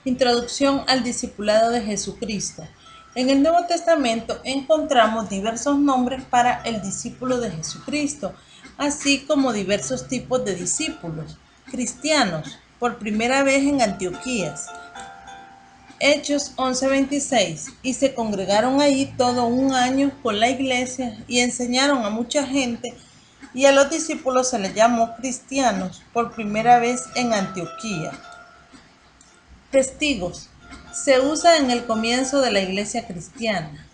Introducción al discipulado de Jesucristo. En el Nuevo Testamento encontramos diversos nombres para el discípulo de Jesucristo, así como diversos tipos de discípulos. Cristianos, por primera vez en Antioquía. Hechos 11:26. Y se congregaron allí todo un año con la iglesia y enseñaron a mucha gente, y a los discípulos se les llamó cristianos por primera vez en Antioquía. Testigos. Se usa en el comienzo de la iglesia cristiana.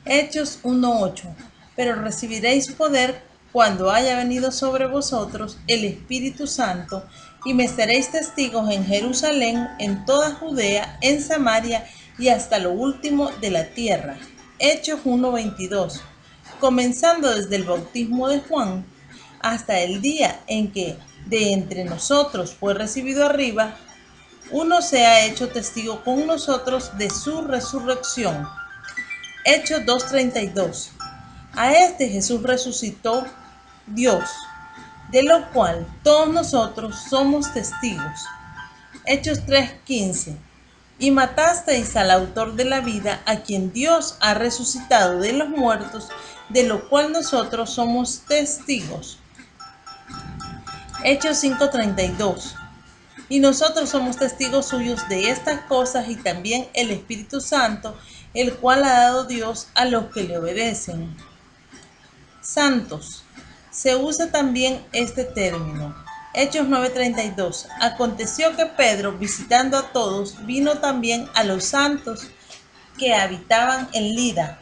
Hechos 1:8. Pero recibiréis poder cuando haya venido sobre vosotros el Espíritu Santo, y me seréis testigos en Jerusalén, en toda Judea, en Samaria y hasta lo último de la tierra. Hechos 1:22. Comenzando desde el bautismo de Juan hasta el día en que de entre nosotros fue recibido arriba, uno se ha hecho testigo con nosotros de su resurrección. Hechos 2:32. A este Jesús resucitó Dios, de lo cual todos nosotros somos testigos. Hechos 3:15. Y matasteis al autor de la vida, a quien Dios ha resucitado de los muertos, de lo cual nosotros somos testigos. Hechos 5:32. Y nosotros somos testigos suyos de estas cosas, y también el Espíritu Santo, el cual ha dado Dios a los que le obedecen. Santos. Se usa también este término. Hechos 9:32. Aconteció que Pedro, visitando a todos, vino también a los santos que habitaban en Lida.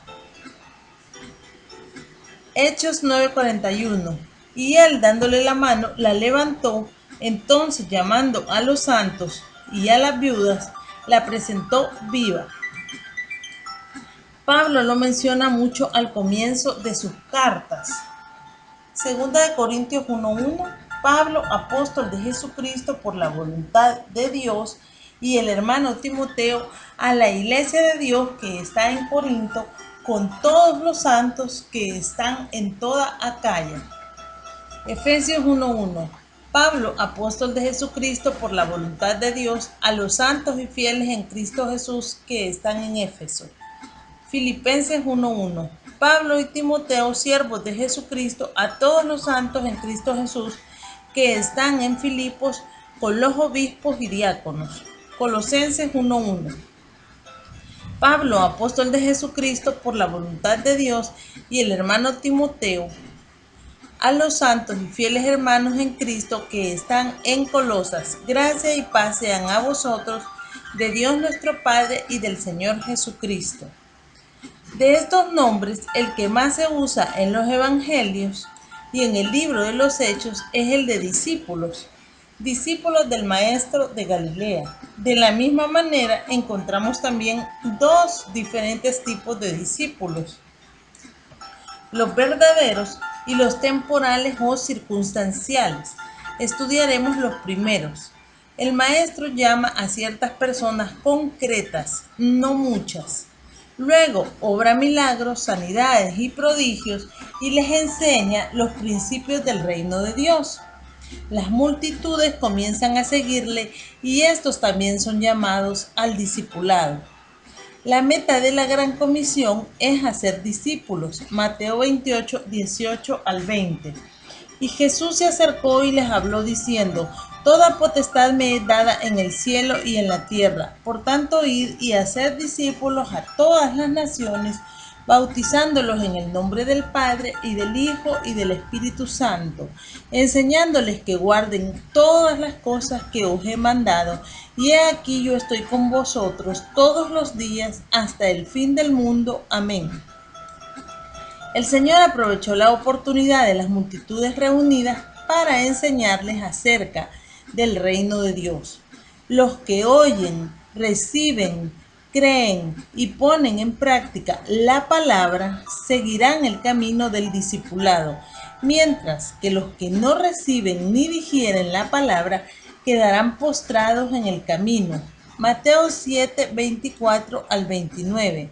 Hechos 9:41. Y él, dándole la mano, la levantó. Entonces, llamando a los santos y a las viudas, la presentó viva. Pablo lo menciona mucho al comienzo de sus cartas. Segunda de Corintios 1:1. Pablo, apóstol de Jesucristo por la voluntad de Dios, y el hermano Timoteo, a la iglesia de Dios que está en Corinto, con todos los santos que están en toda Acaya. Efesios 1:1. Pablo, apóstol de Jesucristo por la voluntad de Dios, a los santos y fieles en Cristo Jesús que están en Éfeso. Filipenses 1:1. Pablo y Timoteo, siervos de Jesucristo, a todos los santos en Cristo Jesús que están en Filipos, con los obispos y diáconos. Colosenses 1:1. Pablo, apóstol de Jesucristo por la voluntad de Dios, y el hermano Timoteo, a los santos y fieles hermanos en Cristo que están en Colosas. Gracia y paz sean a vosotros, de Dios nuestro Padre y del Señor Jesucristo. De estos nombres, el que más se usa en los evangelios y en el libro de los Hechos es el de discípulos, discípulos del Maestro de Galilea. De la misma manera, encontramos también dos diferentes tipos de discípulos: los verdaderos y los temporales o circunstanciales. Estudiaremos los primeros. El maestro llama a ciertas personas concretas, no muchas. Luego obra milagros, sanidades y prodigios, y les enseña los principios del reino de Dios. Las multitudes comienzan a seguirle, y estos también son llamados al discipulado. La meta de la Gran Comisión es hacer discípulos. Mateo 28, 18 al 20. Y Jesús se acercó y les habló diciendo: Toda potestad me es dada en el cielo y en la tierra. Por tanto, id y haced discípulos a todas las naciones, bautizándolos en el nombre del Padre y del Hijo y del Espíritu Santo, enseñándoles que guarden todas las cosas que os he mandado. Y he aquí, yo estoy con vosotros todos los días hasta el fin del mundo. Amén. El Señor aprovechó la oportunidad de las multitudes reunidas para enseñarles acerca del reino de Dios. Los que oyen, reciben, creen y ponen en práctica la palabra seguirán el camino del discipulado, mientras que los que no reciben ni digieren la palabra quedarán postrados en el camino. Mateo 7, 24 al 29.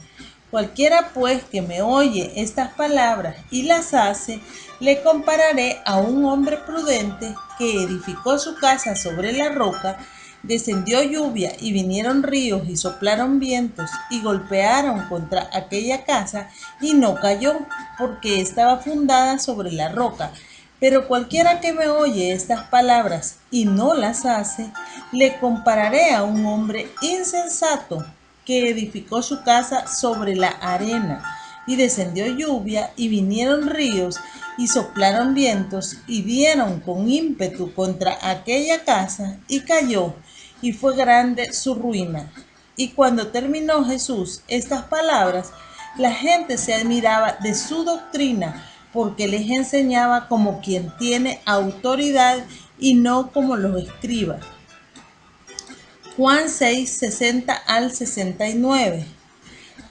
Cualquiera pues que me oye estas palabras y las hace, le compararé a un hombre prudente que edificó su casa sobre la roca, Descendió lluvia y vinieron ríos y soplaron vientos y golpearon contra aquella casa y no cayó, porque estaba fundada sobre la roca. Pero cualquiera que me oye estas palabras y no las hace, le compararé a un hombre insensato que edificó su casa sobre la arena. Y descendió lluvia y vinieron ríos y soplaron vientos y dieron con ímpetu contra aquella casa y cayó, y fue grande su ruina. Y cuando terminó Jesús estas palabras, la gente se admiraba de su doctrina, porque les enseñaba como quien tiene autoridad y no como los escribas. Juan 6, 60 al 69.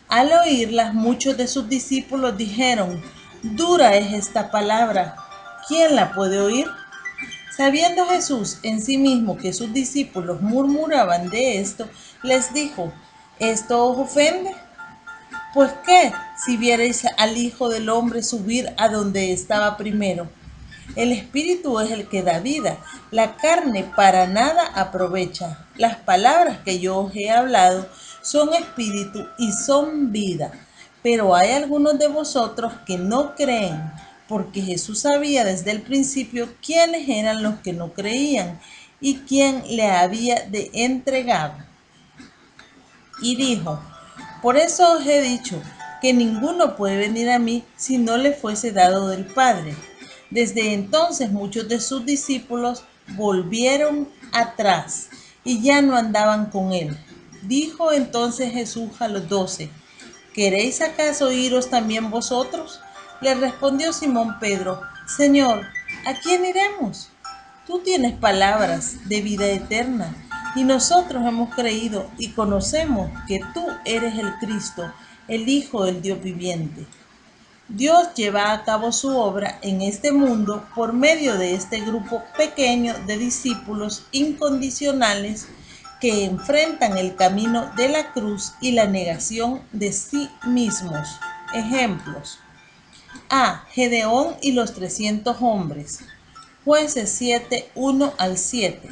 Al oírlas, muchos de sus discípulos dijeron: dura es esta palabra, ¿quién la puede oír? Sabiendo Jesús en sí mismo que sus discípulos murmuraban de esto, les dijo: ¿esto os ofende? Pues qué, si vierais al Hijo del Hombre subir a donde estaba primero. El Espíritu es el que da vida, la carne para nada aprovecha. Las palabras que yo os he hablado son espíritu y son vida. Pero hay algunos de vosotros que no creen, porque Jesús sabía desde el principio quiénes eran los que no creían y quién le había de entregar. Y dijo: por eso os he dicho que ninguno puede venir a mí si no le fuese dado del Padre. Desde entonces muchos de sus discípulos volvieron atrás y ya no andaban con él. Dijo entonces Jesús a los 12: ¿queréis acaso iros también vosotros? Le respondió Simón Pedro: Señor, ¿a quién iremos? Tú tienes palabras de vida eterna, y nosotros hemos creído y conocemos que tú eres el Cristo, el Hijo del Dios viviente. Dios lleva a cabo su obra en este mundo por medio de este grupo pequeño de discípulos incondicionales que enfrentan el camino de la cruz y la negación de sí mismos. Ejemplos: A. Gedeón y los 300 hombres. Jueces 7, 1 al 7.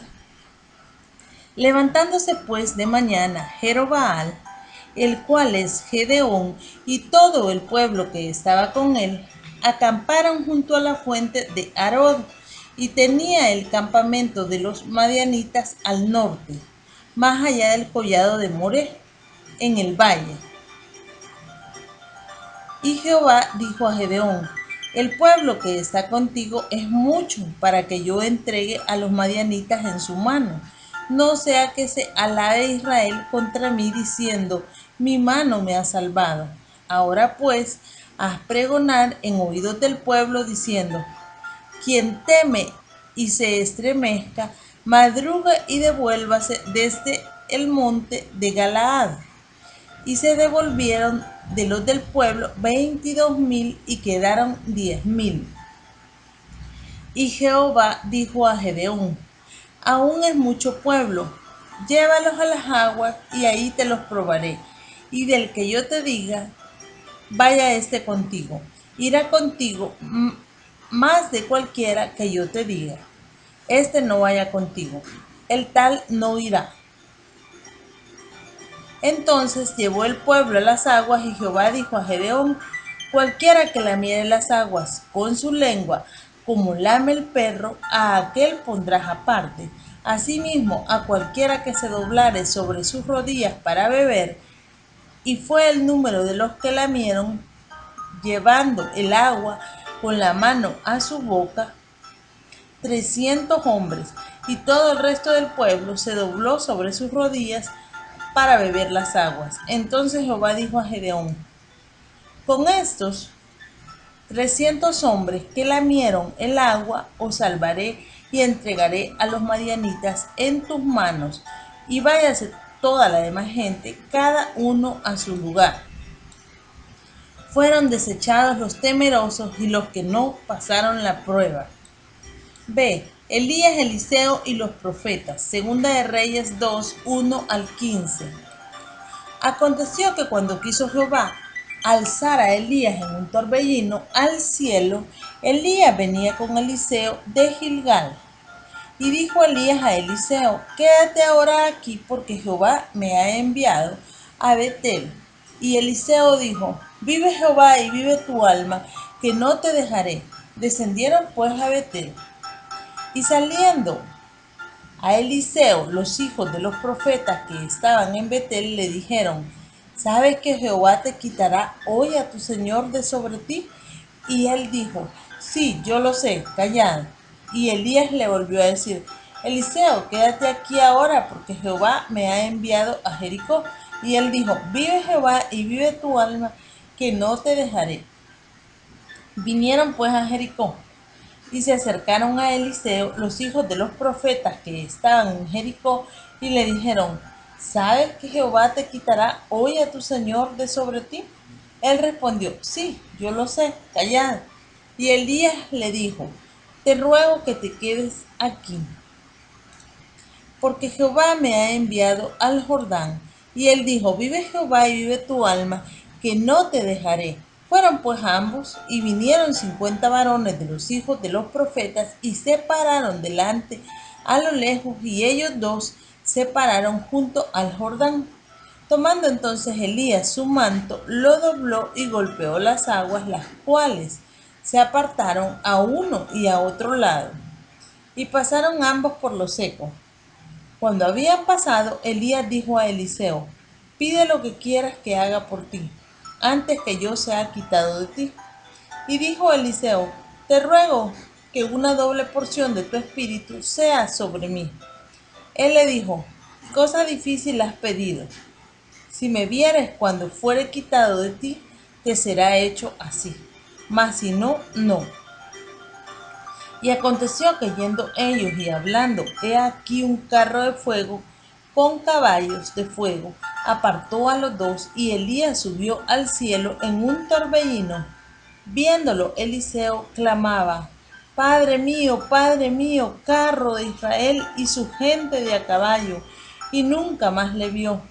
Levantándose pues de mañana Jerobbaal, el cual es Gedeón, y todo el pueblo que estaba con él, acamparon junto a la fuente de Arod, y tenía el campamento de los madianitas al norte, más allá del collado de Moré, en el valle. Y Jehová dijo a Gedeón: el pueblo que está contigo es mucho para que yo entregue a los madianitas en su mano. No sea que se alabe Israel contra mí diciendo: mi mano me ha salvado. Ahora pues, haz pregonar en oídos del pueblo diciendo: quien teme y se estremezca, madrugue y devuélvase desde el monte de Galaad. Y se devolvieron de los del pueblo 22,000 y quedaron 10,000. Y Jehová dijo a Gedeón: aún es mucho pueblo, llévalos a las aguas y ahí te los probaré. Y del que yo te diga, vaya este contigo, irá contigo más de cualquiera que yo te diga. Este no vaya contigo, el tal no irá. Entonces llevó el pueblo a las aguas, y Jehová dijo a Gedeón: cualquiera que lamiere las aguas con su lengua, como lame el perro, a aquel pondrás aparte. Asimismo, a cualquiera que se doblare sobre sus rodillas para beber. Y fue el número de los que lamieron, llevando el agua con la mano a su boca, 300 hombres, y todo el resto del pueblo se dobló sobre sus rodillas para beber las aguas. Entonces Jehová dijo a Gedeón: con estos 300 hombres que lamieron el agua os salvaré y entregaré a los madianitas en tus manos, y váyase toda la demás gente, cada uno a su lugar. Fueron desechados los temerosos y los que no pasaron la prueba. B. Elías, Eliseo y los profetas. Segunda de Reyes 2, 1 al 15. Aconteció que cuando quiso Jehová alzar a Elías en un torbellino al cielo, Elías venía con Eliseo de Gilgal. Y dijo Elías a Eliseo: quédate ahora aquí, porque Jehová me ha enviado a Betel. Y Eliseo dijo: vive Jehová y vive tu alma, que no te dejaré. Descendieron pues a Betel. Y saliendo a Eliseo, los hijos de los profetas que estaban en Betel le dijeron: ¿sabes que Jehová te quitará hoy a tu señor de sobre ti? Y él dijo: sí, yo lo sé, callad. Y Elías le volvió a decir: Eliseo, quédate aquí ahora, porque Jehová me ha enviado a Jericó. Y él dijo: vive Jehová y vive tu alma, que no te dejaré. Vinieron pues a Jericó. Y se acercaron a Eliseo los hijos de los profetas que estaban en Jericó y le dijeron: ¿sabes que Jehová te quitará hoy a tu señor de sobre ti? Él respondió: sí, yo lo sé, callad. Y Elías le dijo: te ruego que te quedes aquí, porque Jehová me ha enviado al Jordán. Y él dijo: vive Jehová y vive tu alma, que no te dejaré. Fueron pues ambos, y vinieron 50 varones de los hijos de los profetas, y se pararon delante a lo lejos, y ellos dos se pararon junto al Jordán. Tomando entonces Elías su manto, lo dobló y golpeó las aguas, las cuales se apartaron a uno y a otro lado, y pasaron ambos por lo seco. Cuando habían pasado, Elías dijo a Eliseo: pide lo que quieras que haga por ti, antes que yo sea quitado de ti. Y dijo Eliseo: te ruego que una doble porción de tu espíritu sea sobre mí. Él le dijo: cosa difícil has pedido. Si me vieres cuando fuere quitado de ti, te será hecho así. Mas si no, no. Y aconteció que yendo ellos y hablando, he aquí un carro de fuego con caballos de fuego apartó a los dos, y Elías subió al cielo en un torbellino. Viéndolo, Eliseo clamaba: Padre mío, carro de Israel y su gente de a caballo. Y nunca más le vio.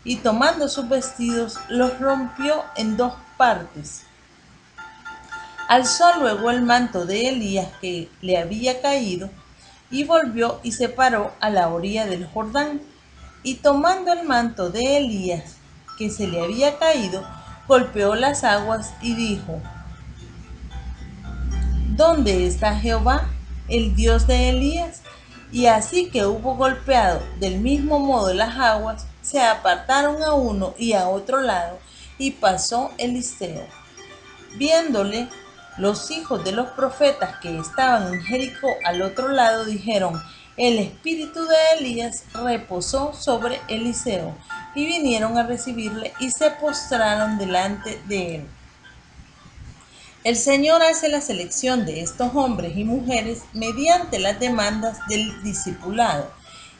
Y tomando sus vestidos, los rompió en dos partes. Alzó luego el manto de Elías que le había caído, y volvió y se paró a la orilla del Jordán. Y tomando el manto de Elías que se le había caído, golpeó las aguas y dijo: ¿dónde está Jehová, el Dios de Elías? Y así que hubo golpeado del mismo modo las aguas, se apartaron a uno y a otro lado, y pasó Eliseo. Viéndole, los hijos de los profetas que estaban en Jericó al otro lado dijeron: el espíritu de Elías reposó sobre Eliseo. Y vinieron a recibirle y se postraron delante de él. El Señor hace la selección de estos hombres y mujeres mediante las demandas del discipulado.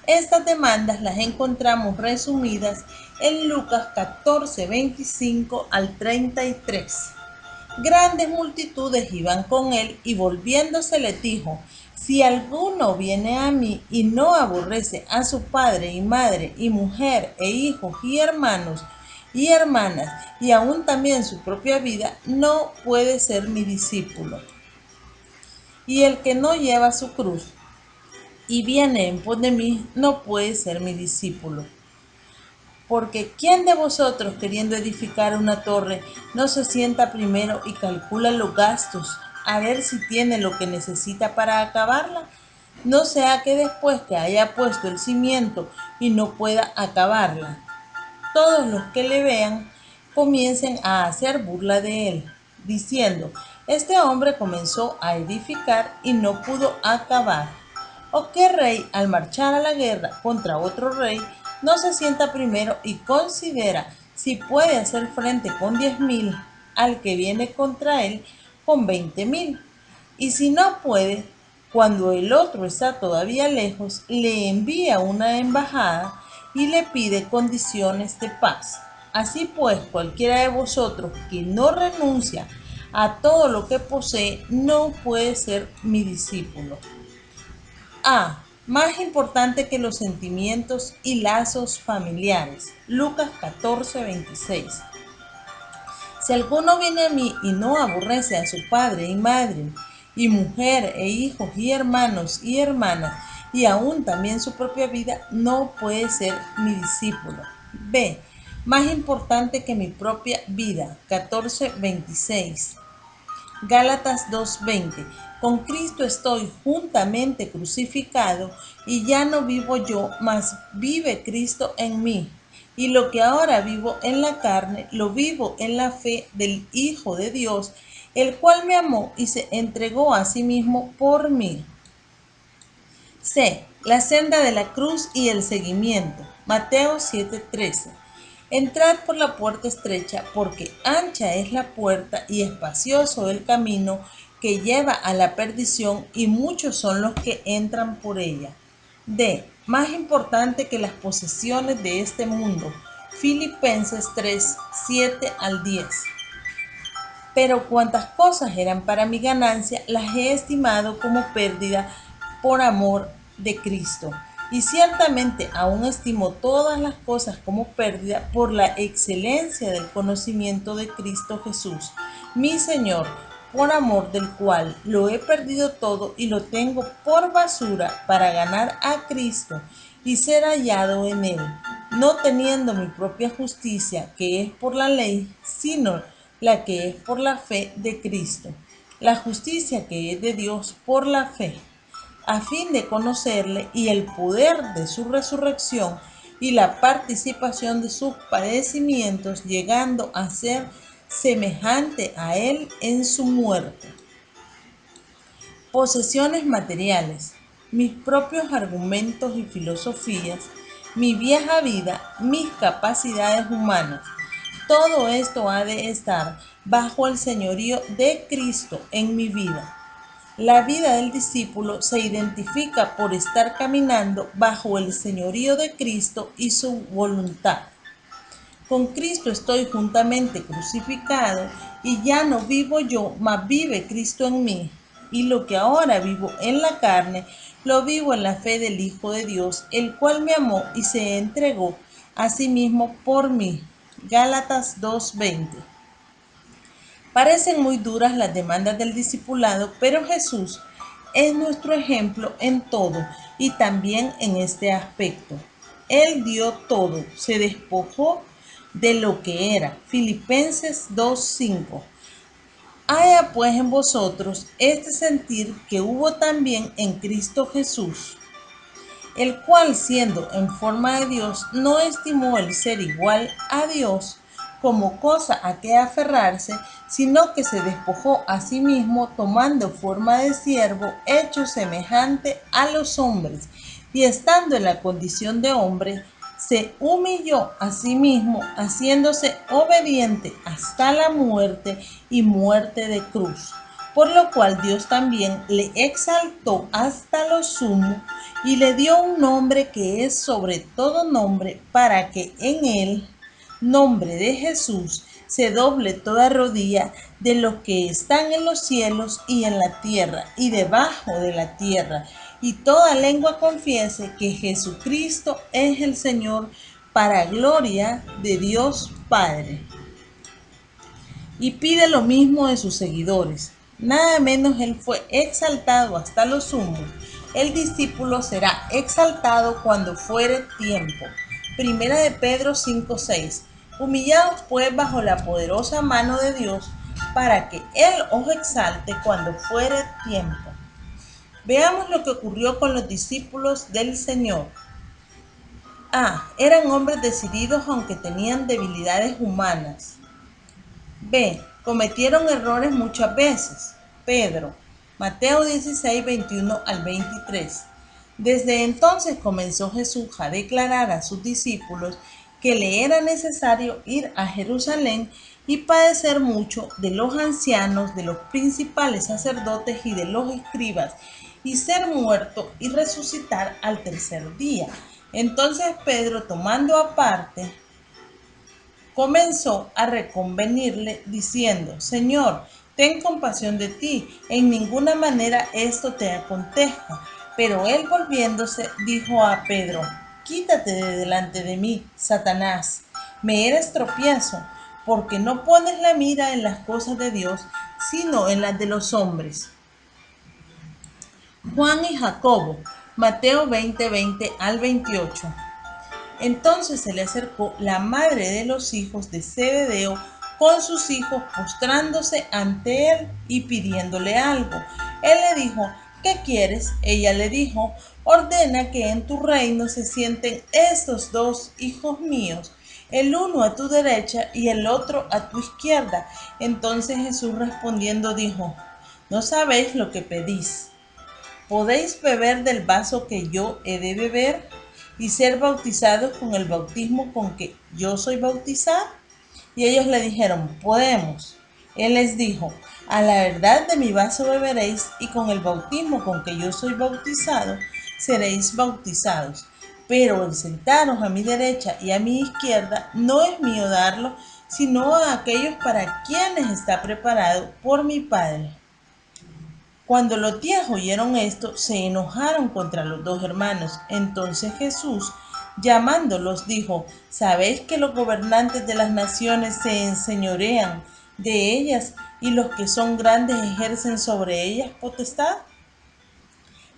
Estas demandas las encontramos resumidas en Lucas 14, 25 al 33. Grandes multitudes iban con él, y volviéndose les dijo: si alguno viene a mí y no aborrece a su padre y madre y mujer e hijos y hermanos y hermanas, y aún también su propia vida, no puede ser mi discípulo. Y el que no lleva su cruz y viene en pos de mí, no puede ser mi discípulo. Porque ¿quién de vosotros, queriendo edificar una torre, no se sienta primero y calcula los gastos, a ver si tiene lo que necesita para acabarla? No sea que después que haya puesto el cimiento y no pueda acabarla, todos los que le vean comiencen a hacer burla de él, diciendo: este hombre comenzó a edificar y no pudo acabar. ¿O qué rey, al marchar a la guerra contra otro rey, no se sienta primero y considera si puede hacer frente con 10.000 al que viene contra él con 20.000? Y si no puede, cuando el otro está todavía lejos, le envía una embajada y le pide condiciones de paz. Así pues, cualquiera de vosotros que no renuncia a todo lo que posee, no puede ser mi discípulo. Más importante que los sentimientos y lazos familiares. Lucas 14, 26. Si alguno viene a mí y no aborrece a su padre y madre, y mujer e hijos y hermanos y hermanas, y aún también su propia vida, no puede ser mi discípulo. B. Más importante que mi propia vida. 14:26. Gálatas 2:20. Con Cristo estoy juntamente crucificado y ya no vivo yo, mas vive Cristo en mí. Y lo que ahora vivo en la carne, lo vivo en la fe del Hijo de Dios, el cual me amó y se entregó a sí mismo por mí. C. La senda de la cruz y el seguimiento. Mateo 7:13. Entrad por la puerta estrecha, porque ancha es la puerta y espacioso el camino que lleva a la perdición, y muchos son los que entran por ella. D. Más importante que las posesiones de este mundo. Filipenses 3:7-10. Pero cuantas cosas eran para mi ganancia, las he estimado como pérdida por amor de Cristo. Y ciertamente aún estimo todas las cosas como pérdida por la excelencia del conocimiento de Cristo Jesús, mi Señor, por amor del cual lo he perdido todo y lo tengo por basura para ganar a Cristo y ser hallado en él, no teniendo mi propia justicia, que es por la ley, sino la que es por la fe de Cristo, la justicia que es de Dios por la fe, a fin de conocerle y el poder de su resurrección y la participación de sus padecimientos, llegando a ser semejante a él en su muerte. Posesiones materiales, mis propios argumentos y filosofías, mi vieja vida, mis capacidades humanas. Todo esto ha de estar bajo el señorío de Cristo en mi vida. La vida del discípulo se identifica por estar caminando bajo el señorío de Cristo y su voluntad. Con Cristo estoy juntamente crucificado y ya no vivo yo, mas vive Cristo en mí. Y lo que ahora vivo en la carne, lo vivo en la fe del Hijo de Dios, el cual me amó y se entregó a sí mismo por mí. Gálatas 2:20. Parecen muy duras las demandas del discipulado, pero Jesús es nuestro ejemplo en todo y también en este aspecto. Él dio todo, se despojó de lo que era. Filipenses 2:5. Haya pues en vosotros este sentir que hubo también en Cristo Jesús, el cual siendo en forma de Dios no estimó el ser igual a Dios como cosa a que aferrarse, sino que se despojó a sí mismo, tomando forma de siervo, hecho semejante a los hombres, y estando en la condición de hombre, se humilló a sí mismo, haciéndose obediente hasta la muerte y muerte de cruz. Por lo cual Dios también le exaltó hasta lo sumo y le dio un nombre que es sobre todo nombre, para que en el nombre de Jesús se doble toda rodilla de los que están en los cielos y en la tierra y debajo de la tierra, y toda lengua confiese que Jesucristo es el Señor, para gloria de Dios Padre. Y pide lo mismo de sus seguidores. Nada menos él fue exaltado hasta lo sumo. El discípulo será exaltado cuando fuere tiempo. Primera de Pedro 5:6. Humillaos pues bajo la poderosa mano de Dios, para que Él os exalte cuando fuere tiempo. Veamos lo que ocurrió con los discípulos del Señor. A. Eran hombres decididos aunque tenían debilidades humanas. B. Cometieron errores muchas veces. Pedro, Mateo 16:21-23. Desde entonces comenzó Jesús a declarar a sus discípulos que le era necesario ir a Jerusalén y padecer mucho de los ancianos, de los principales sacerdotes y de los escribas, y ser muerto y resucitar al tercer día. Entonces Pedro, tomando aparte, comenzó a reconvenirle diciendo: Señor, ten compasión de ti, en ninguna manera esto te acontezca. Pero él, volviéndose, dijo a Pedro: Quítate de delante de mí, Satanás, me eres tropiezo, porque no pones la mira en las cosas de Dios, sino en las de los hombres. Juan y Jacobo, Mateo 20, 20 al 28. Entonces se le acercó la madre de los hijos de Zebedeo con sus hijos, postrándose ante él y pidiéndole algo. Él le dijo: ¿qué quieres? Ella le dijo: ordena que en tu reino se sienten estos dos hijos míos, el uno a tu derecha y el otro a tu izquierda. Entonces Jesús respondiendo dijo: no sabéis lo que pedís. ¿Podéis beber del vaso que yo he de beber y ser bautizados con el bautismo con que yo soy bautizado? Y ellos le dijeron: podemos. Él les dijo: a la verdad de mi vaso beberéis, y con el bautismo con que yo soy bautizado seréis bautizados. Pero el sentaros a mi derecha y a mi izquierda no es mío darlo, sino a aquellos para quienes está preparado por mi Padre. Cuando los 10 oyeron esto, se enojaron contra los dos hermanos. Entonces Jesús, llamándolos, dijo: ¿sabéis que los gobernantes de las naciones se enseñorean de ellas y los que son grandes ejercen sobre ellas potestad?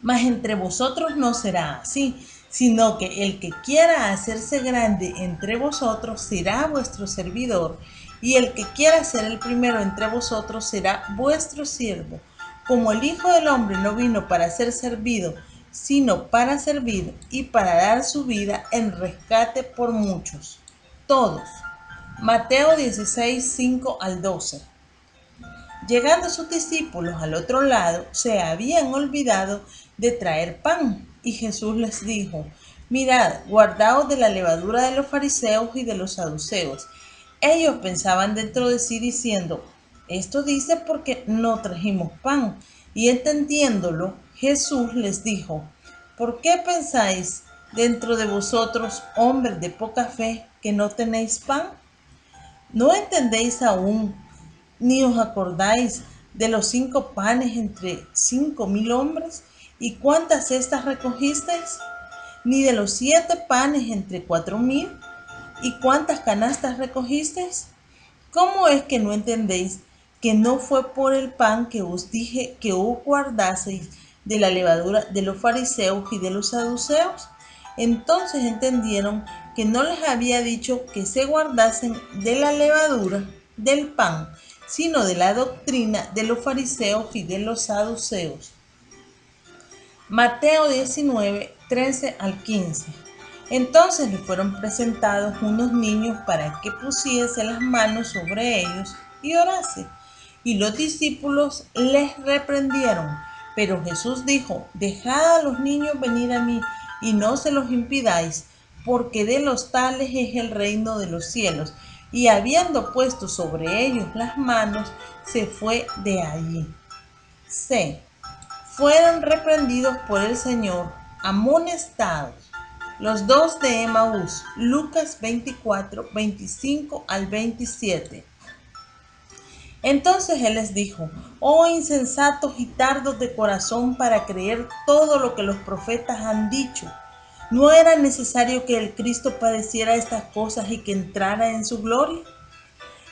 Mas entre vosotros no será así, sino que el que quiera hacerse grande entre vosotros será vuestro servidor, y el que quiera ser el primero entre vosotros será vuestro siervo. Como el Hijo del Hombre no vino para ser servido, sino para servir y para dar su vida en rescate por muchos. Todos. Mateo 16, 5 al 12. Llegando sus discípulos al otro lado, se habían olvidado de traer pan, y Jesús les dijo: mirad, guardaos de la levadura de los fariseos y de los saduceos. Ellos pensaban dentro de sí diciendo: esto dice porque no trajimos pan. Y entendiéndolo, Jesús les dijo: ¿por qué pensáis dentro de vosotros, hombres de poca fe, que no tenéis pan? ¿No entendéis aún, ni os acordáis de los 5 panes entre 5.000 hombres, y cuántas cestas recogisteis? Ni de los 7 panes entre 4.000, y cuántas canastas recogisteis. ¿Cómo es que no entendéis que no fue por el pan que os dije que os guardaseis de la levadura de los fariseos y de los saduceos? Entonces entendieron que no les había dicho que se guardasen de la levadura del pan, sino de la doctrina de los fariseos y de los saduceos. Mateo 19, 13 al 15. Entonces le fueron presentados unos niños para que pusiese las manos sobre ellos y orase. Y los discípulos les reprendieron. Pero Jesús dijo: dejad a los niños venir a mí, y no se los impidáis, porque de los tales es el reino de los cielos. Y habiendo puesto sobre ellos las manos, se fue de allí. C. Fueron reprendidos por el Señor, amonestados. Los dos de Emaús, Lucas 24, 25 al 27. Entonces él les dijo: oh insensatos y tardos de corazón para creer todo lo que los profetas han dicho. ¿No era necesario que el Cristo padeciera estas cosas y que entrara en su gloria?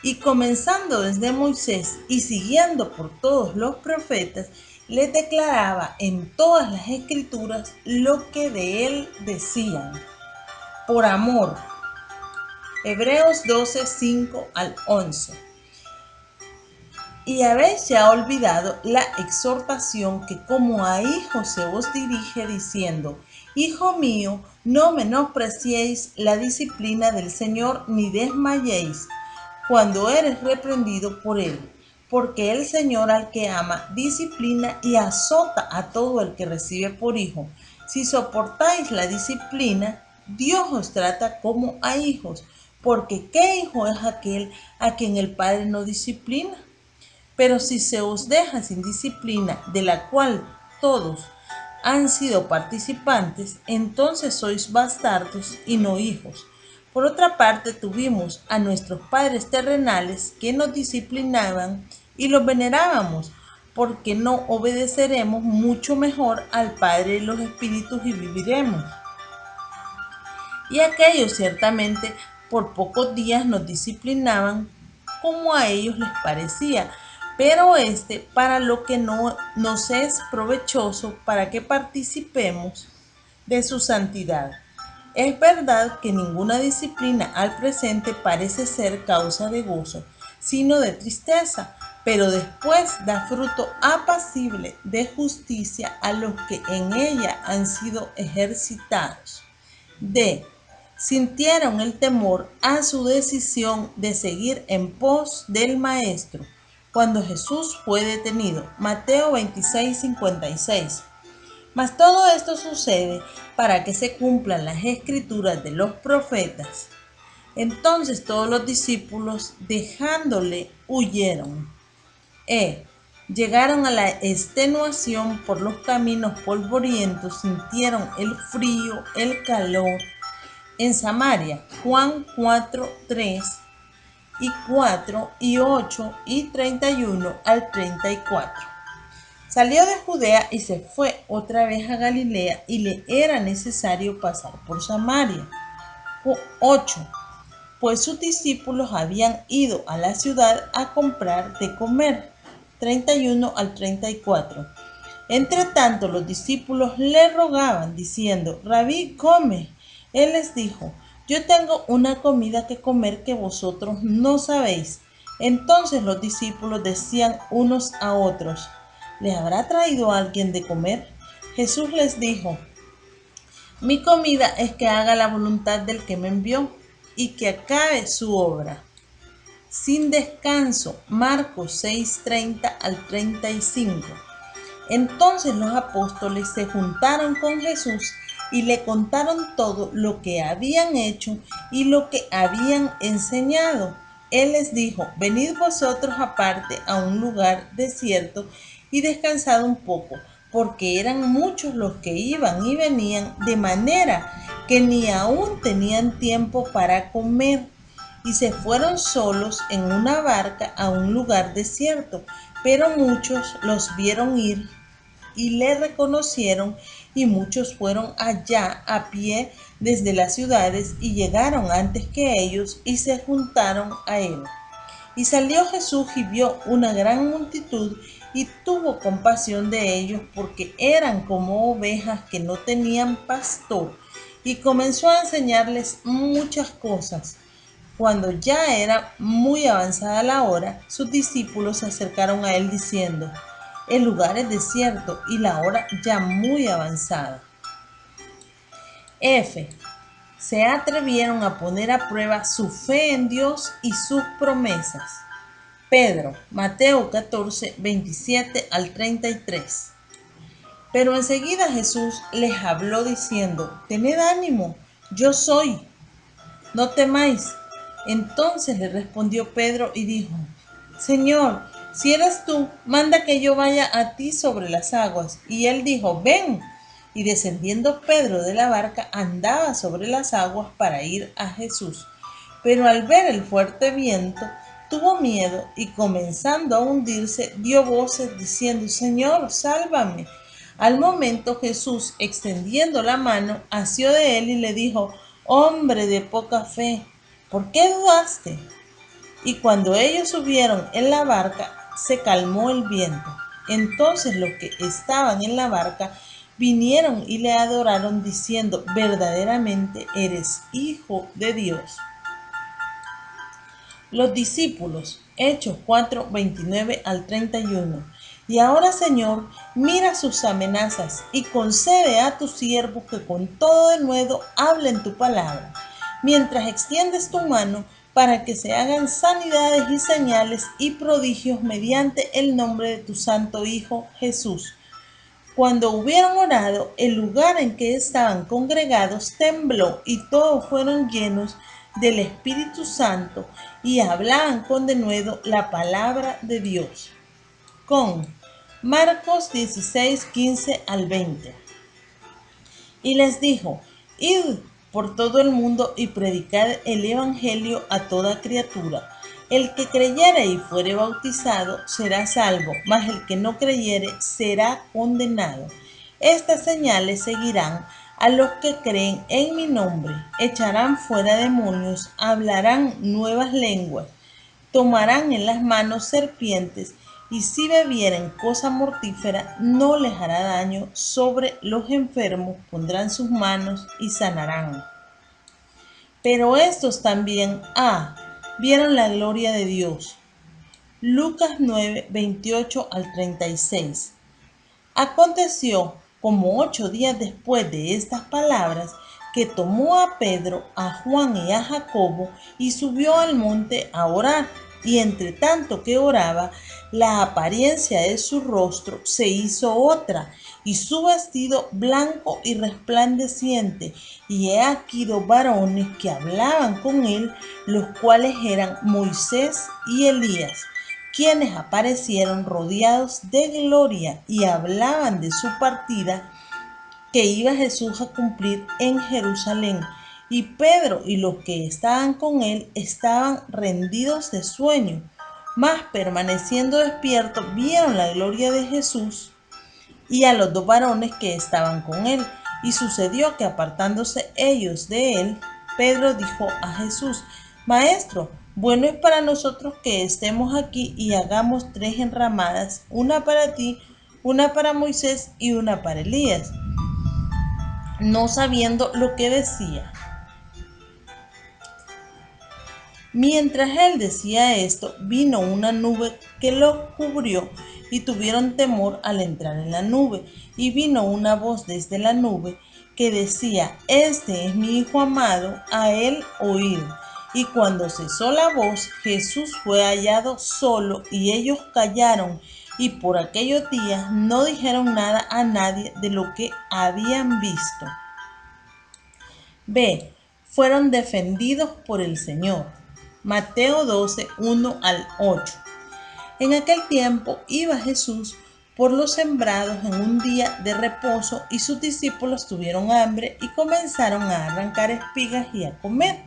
Y comenzando desde Moisés y siguiendo por todos los profetas, les declaraba en todas las escrituras lo que de él decían. Por amor. Hebreos 12, 5 al 11. Y habéis ya olvidado la exhortación que como a hijos se os dirige, diciendo: hijo mío, no menospreciéis la disciplina del Señor, ni desmayéis cuando eres reprendido por él, porque el Señor al que ama disciplina y azota a todo el que recibe por hijo. Si soportáis la disciplina, Dios os trata como a hijos, porque ¿qué hijo es aquel a quien el Padre no disciplina? Pero si se os deja sin disciplina, de la cual todos han sido participantes, entonces sois bastardos y no hijos. Por otra parte, tuvimos a nuestros padres terrenales que nos disciplinaban y los venerábamos, porque no obedeceremos mucho mejor al Padre de los Espíritus y viviremos. Y aquellos ciertamente por pocos días nos disciplinaban como a ellos les parecía, pero para lo que no nos es provechoso, para que participemos de su santidad. Es verdad que ninguna disciplina al presente parece ser causa de gozo, sino de tristeza, pero después da fruto apacible de justicia a los que en ella han sido ejercitados. D. Sintieron el temor a su decisión de seguir en pos del Maestro cuando Jesús fue detenido. Mateo 26:56. Mas todo esto sucede para que se cumplan las escrituras de los profetas. Entonces todos los discípulos, dejándole, huyeron. Llegaron a la extenuación por los caminos polvorientos, sintieron el frío, el calor. En Samaria, Juan 4:3 y 4 y 8 y 31 al 34. Salió de Judea y se fue otra vez a Galilea, y le era necesario pasar por Samaria. 8. Pues sus discípulos habían ido a la ciudad a comprar de comer. 31 al 34. Entre tanto, los discípulos le rogaban, diciendo: Rabí, come. Él les dijo: Yo tengo una comida que comer que vosotros no sabéis. Entonces los discípulos decían unos a otros: ¿Le habrá traído alguien de comer? Jesús les dijo: Mi comida es que haga la voluntad del que me envió y que acabe su obra sin descanso. Marcos 6:30 al 35. Entonces los apóstoles se juntaron con Jesús y le contaron todo lo que habían hecho y lo que habían enseñado. Él les dijo: Venid vosotros aparte a un lugar desierto y descansad un poco, porque eran muchos los que iban y venían, de manera que ni aún tenían tiempo para comer. Y se fueron solos en una barca a un lugar desierto, pero muchos los vieron ir y le reconocieron, y muchos fueron allá a pie desde las ciudades y llegaron antes que ellos y se juntaron a él. Y salió Jesús y vio una gran multitud y tuvo compasión de ellos, porque eran como ovejas que no tenían pastor, y comenzó a enseñarles muchas cosas. Cuando ya era muy avanzada la hora, sus discípulos se acercaron a él diciendo: El lugar es desierto y la hora ya muy avanzada. Se atrevieron a poner a prueba su fe en Dios y sus promesas. Pedro, Mateo 14, 27 al 33. Pero enseguida Jesús les habló diciendo: Tened ánimo, yo soy, no temáis. Entonces le respondió Pedro y dijo: Señor, si eres tú, manda que yo vaya a ti sobre las aguas. Y él dijo: Ven. Y descendiendo Pedro de la barca, andaba sobre las aguas para ir a Jesús. Pero al ver el fuerte viento, tuvo miedo y, comenzando a hundirse, dio voces diciendo: Señor, sálvame. Al momento Jesús, extendiendo la mano, asió de él y le dijo: Hombre de poca fe, ¿por qué dudaste? Y cuando ellos subieron en la barca, se calmó el viento. Entonces los que estaban en la barca vinieron y le adoraron, diciendo: Verdaderamente eres Hijo de Dios. Los discípulos, Hechos 4, 29 al 31. Y ahora, Señor, mira sus amenazas y concede a tu siervo que con todo denuedo hable en tu palabra, mientras extiendes tu mano, para que se hagan sanidades y señales y prodigios mediante el nombre de tu santo Hijo Jesús. Cuando hubieron orado, el lugar en que estaban congregados tembló, y todos fueron llenos del Espíritu Santo y hablaban con denuedo la palabra de Dios. Con Marcos 16, 15 al 20. Y les dijo: Id por todo el mundo y predicad el evangelio a toda criatura. El que creyere y fuere bautizado será salvo, mas el que no creyere será condenado. Estas señales seguirán a los que creen en mi nombre: echarán fuera demonios, hablarán nuevas lenguas, tomarán en las manos serpientes, y si bebieren cosa mortífera, no les hará daño. Sobre los enfermos pondrán sus manos y sanarán. Pero estos también, vieron la gloria de Dios. Lucas 9, 28 al 36. Aconteció, como 8 días después de estas palabras, que tomó a Pedro, a Juan y a Jacobo y subió al monte a orar. Y entre tanto que oraba, la apariencia de su rostro se hizo otra, y su vestido blanco y resplandeciente. Y he aquí 2 varones que hablaban con él, los cuales eran Moisés y Elías, quienes aparecieron rodeados de gloria y hablaban de su partida que iba Jesús a cumplir en Jerusalén. Y Pedro y los que estaban con él estaban rendidos de sueño, mas permaneciendo despiertos vieron la gloria de Jesús y a los 2 varones que estaban con él. Y sucedió que apartándose ellos de él, Pedro dijo a Jesús: Maestro, bueno es para nosotros que estemos aquí y hagamos 3 enramadas, una para ti, una para Moisés y una para Elías, no sabiendo lo que decía. Mientras él decía esto, vino una nube que los cubrió y tuvieron temor al entrar en la nube. Y vino una voz desde la nube que decía: Este es mi Hijo amado, a él oíd. Y cuando cesó la voz, Jesús fue hallado solo y ellos callaron. Y por aquellos días no dijeron nada a nadie de lo que habían visto. B. Fueron defendidos por el Señor. Mateo 12, 1 al 8. En aquel tiempo iba Jesús por los sembrados en un día de reposo y sus discípulos tuvieron hambre y comenzaron a arrancar espigas y a comer.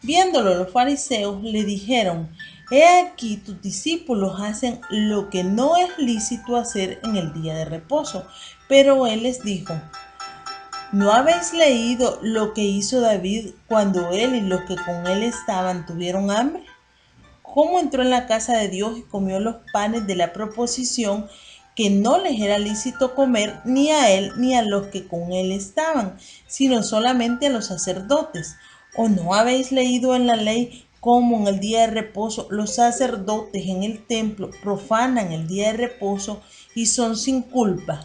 Viéndolo los fariseos le dijeron: He aquí tus discípulos hacen lo que no es lícito hacer en el día de reposo. Pero él les dijo: ¿No habéis leído lo que hizo David cuando él y los que con él estaban tuvieron hambre? ¿Cómo entró en la casa de Dios y comió los panes de la proposición, que no les era lícito comer ni a él ni a los que con él estaban, sino solamente a los sacerdotes? ¿O no habéis leído en la ley cómo en el día de reposo los sacerdotes en el templo profanan el día de reposo y son sin culpa?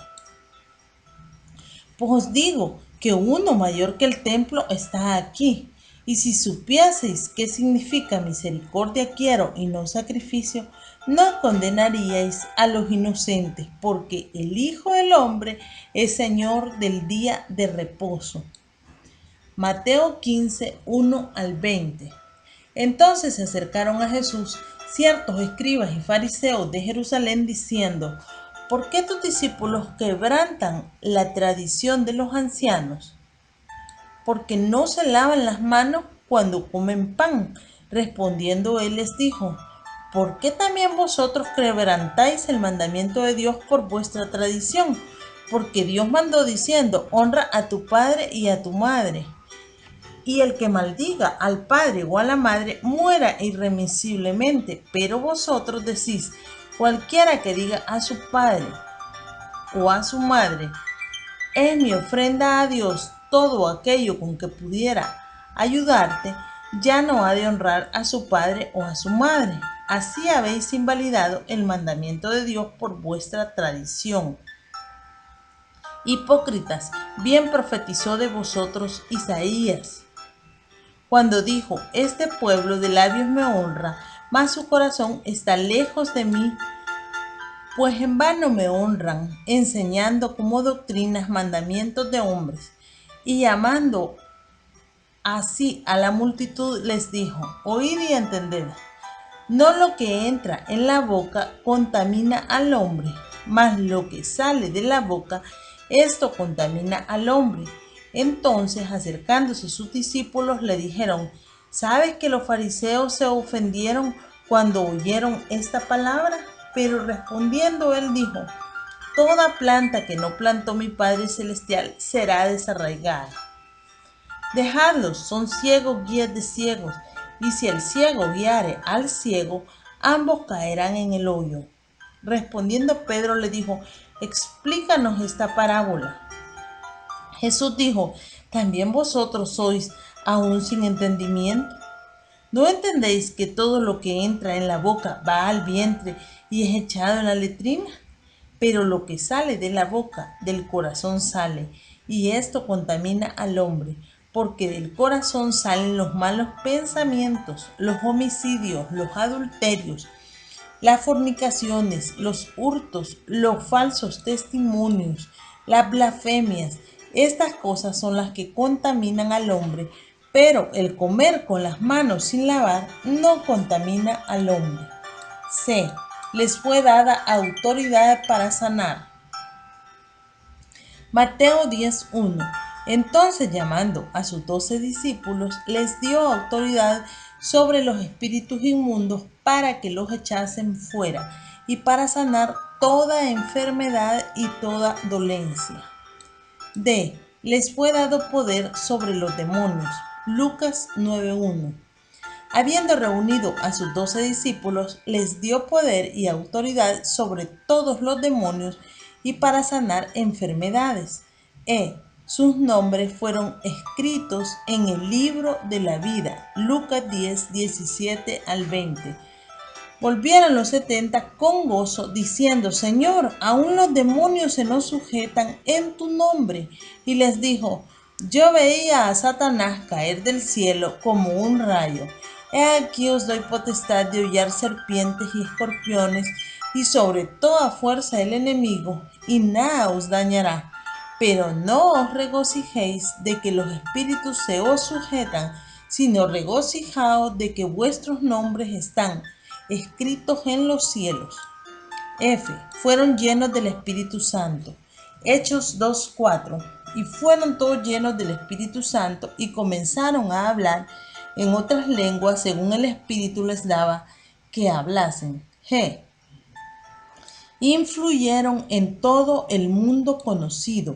Pues os digo que uno mayor que el templo está aquí. Y si supieseis qué significa misericordia quiero y no sacrificio, no condenaríais a los inocentes, porque el Hijo del Hombre es Señor del día de reposo. Mateo 15, 1 al 20. Entonces se acercaron a Jesús ciertos escribas y fariseos de Jerusalén diciendo: ¿Por qué tus discípulos quebrantan la tradición de los ancianos? Porque no se lavan las manos cuando comen pan. Respondiendo él les dijo: ¿Por qué también vosotros quebrantáis el mandamiento de Dios por vuestra tradición? Porque Dios mandó diciendo: honra a tu padre y a tu madre. Y el que maldiga al padre o a la madre muera irremisiblemente. Pero vosotros decís: cualquiera que diga a su padre o a su madre, es mi ofrenda a Dios, todo aquello con que pudiera ayudarte, ya no ha de honrar a su padre o a su madre. Así habéis invalidado el mandamiento de Dios por vuestra tradición. Hipócritas, bien profetizó de vosotros Isaías, cuando dijo: Este pueblo de labios me honra, mas su corazón está lejos de mí, pues en vano me honran, enseñando como doctrinas mandamientos de hombres. Y llamando así a la multitud les dijo: Oíd y entended. No lo que entra en la boca contamina al hombre, mas lo que sale de la boca, esto contamina al hombre. Entonces, acercándose sus discípulos, le dijeron: ¿Sabes que los fariseos se ofendieron cuando oyeron esta palabra? Pero respondiendo él dijo: Toda planta que no plantó mi Padre Celestial será desarraigada. Dejadlos, son ciegos guías de ciegos, y si el ciego guiare al ciego, ambos caerán en el hoyo. Respondiendo Pedro le dijo: explícanos esta parábola. Jesús dijo: ¿también vosotros sois aún sin entendimiento? ¿No entendéis que todo lo que entra en la boca va al vientre y es echado en la letrina? Pero lo que sale de la boca, del corazón sale, y esto contamina al hombre, porque del corazón salen los malos pensamientos, los homicidios, los adulterios, las fornicaciones, los hurtos, los falsos testimonios, las blasfemias. Estas cosas son las que contaminan al hombre, pero el comer con las manos sin lavar no contamina al hombre. C. Les fue dada autoridad para sanar. Mateo 10:1. Entonces, llamando a sus 12 discípulos, les dio autoridad sobre los espíritus inmundos para que los echasen fuera y para sanar toda enfermedad y toda dolencia. D. Les fue dado poder sobre los demonios. Lucas 9:1. Habiendo reunido a sus 12 discípulos, les dio poder y autoridad sobre todos los demonios y para sanar enfermedades. Sus nombres fueron escritos en el libro de la vida. Lucas 10, 17 al 20. Volvieron los 70 con gozo, diciendo: Señor, aún los demonios se nos sujetan en tu nombre. Y les dijo: yo veía a Satanás caer del cielo como un rayo. He aquí os doy potestad de hollar serpientes y escorpiones y sobre toda fuerza del enemigo, y nada os dañará. Pero no os regocijéis de que los espíritus se os sujetan, sino regocijaos de que vuestros nombres están escritos en los cielos. Fueron llenos del Espíritu Santo. Hechos 2:4. Y fueron todos llenos del Espíritu Santo y comenzaron a hablar en otras lenguas según el Espíritu les daba que hablasen. Influyeron en todo el mundo conocido.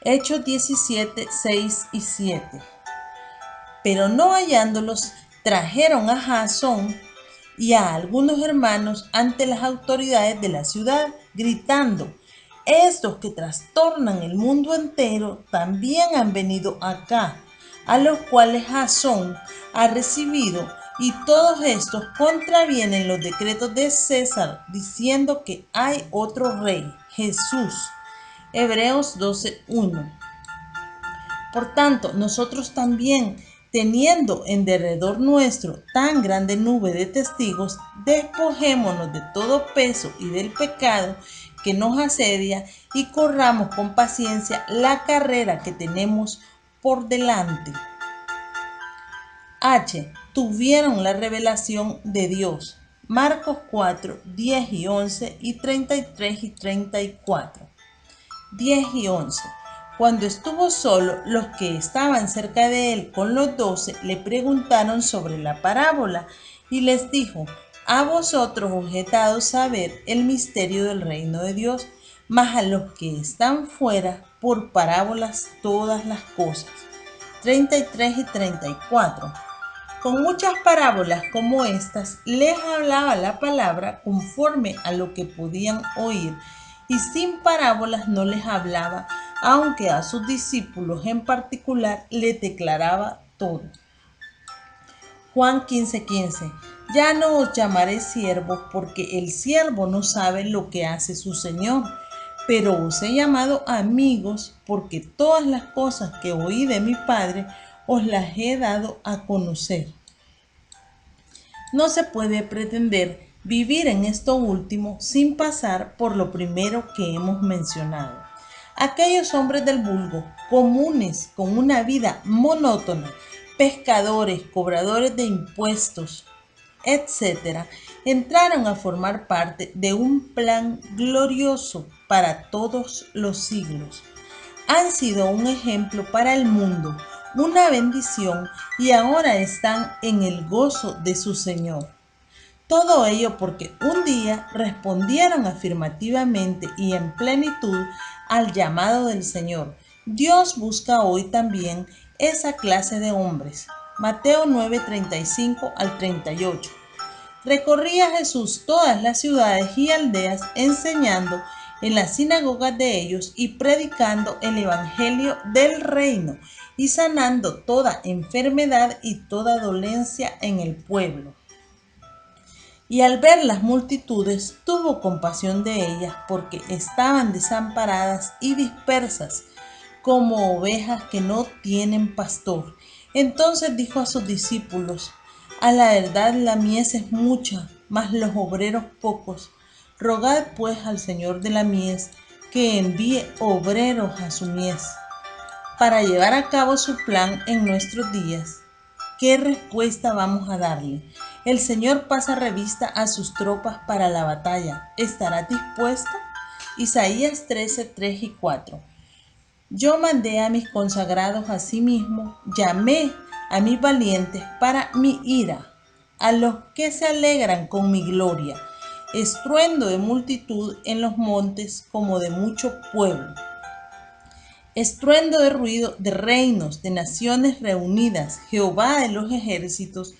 Hechos 17, 6 y 7. Pero no hallándolos, trajeron a Jasón y a algunos hermanos ante las autoridades de la ciudad, gritando: estos que trastornan el mundo entero también han venido acá, a los cuales Jasón ha recibido, y todos estos contravienen los decretos de César, diciendo que hay otro rey, Jesús. Hebreos 12:1. Por tanto, nosotros también, teniendo en derredor nuestro tan grande nube de testigos, despojémonos de todo peso y del pecado que nos asedia y corramos con paciencia la carrera que tenemos por delante. Tuvieron la revelación de Dios. Marcos 4, 10 y 11 y 33 y 34. 10 y 11. Cuando estuvo solo, los que estaban cerca de él con los 12 le preguntaron sobre la parábola y les dijo: a vosotros os he dado saber el misterio del reino de Dios, mas a los que están fuera por parábolas todas las cosas. 33 y 34. Con muchas parábolas como estas les hablaba la palabra conforme a lo que podían oír, y sin parábolas no les hablaba, aunque a sus discípulos en particular les declaraba todo. Juan 15:15. Ya no os llamaré siervos, porque el siervo no sabe lo que hace su señor, pero os he llamado amigos, porque todas las cosas que oí de mi Padre os las he dado a conocer. No se puede pretender vivir en esto último sin pasar por lo primero que hemos mencionado. Aquellos hombres del vulgo, comunes, con una vida monótona, pescadores, cobradores de impuestos, etc., entraron a formar parte de un plan glorioso para todos los siglos. Han sido un ejemplo para el mundo, una bendición, y ahora están en el gozo de su Señor. Todo ello porque un día respondieron afirmativamente y en plenitud al llamado del Señor. Dios busca hoy también esa clase de hombres. Mateo 9:35 al 38. Recorría Jesús todas las ciudades y aldeas, enseñando en las sinagogas de ellos y predicando el evangelio del reino y sanando toda enfermedad y toda dolencia en el pueblo. Y al ver las multitudes, tuvo compasión de ellas, porque estaban desamparadas y dispersas, como ovejas que no tienen pastor. Entonces dijo a sus discípulos: a la verdad la mies es mucha, mas los obreros pocos. Rogad pues al Señor de la mies que envíe obreros a su mies. Para llevar a cabo su plan en nuestros días, ¿qué respuesta vamos a darle? El Señor pasa revista a sus tropas para la batalla. ¿Estará dispuesto? Isaías 13, 3 y 4. Yo mandé a mis consagrados a sí mismo, llamé a mis valientes para mi ira, a los que se alegran con mi gloria, estruendo de multitud en los montes como de mucho pueblo, estruendo de ruido de reinos, de naciones reunidas. Jehová de los ejércitos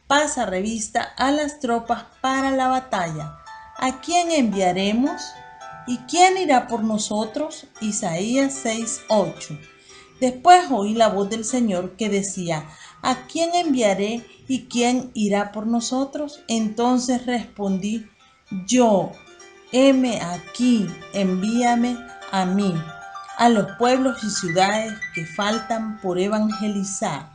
pasa revista a las tropas para la batalla. ¿A quién enviaremos? ¿Y quién irá por nosotros? Isaías 6:8. Después oí la voz del Señor que decía: ¿a quién enviaré y quién irá por nosotros? Entonces respondí yo: heme aquí, envíame a mí, a los pueblos y ciudades que faltan por evangelizar.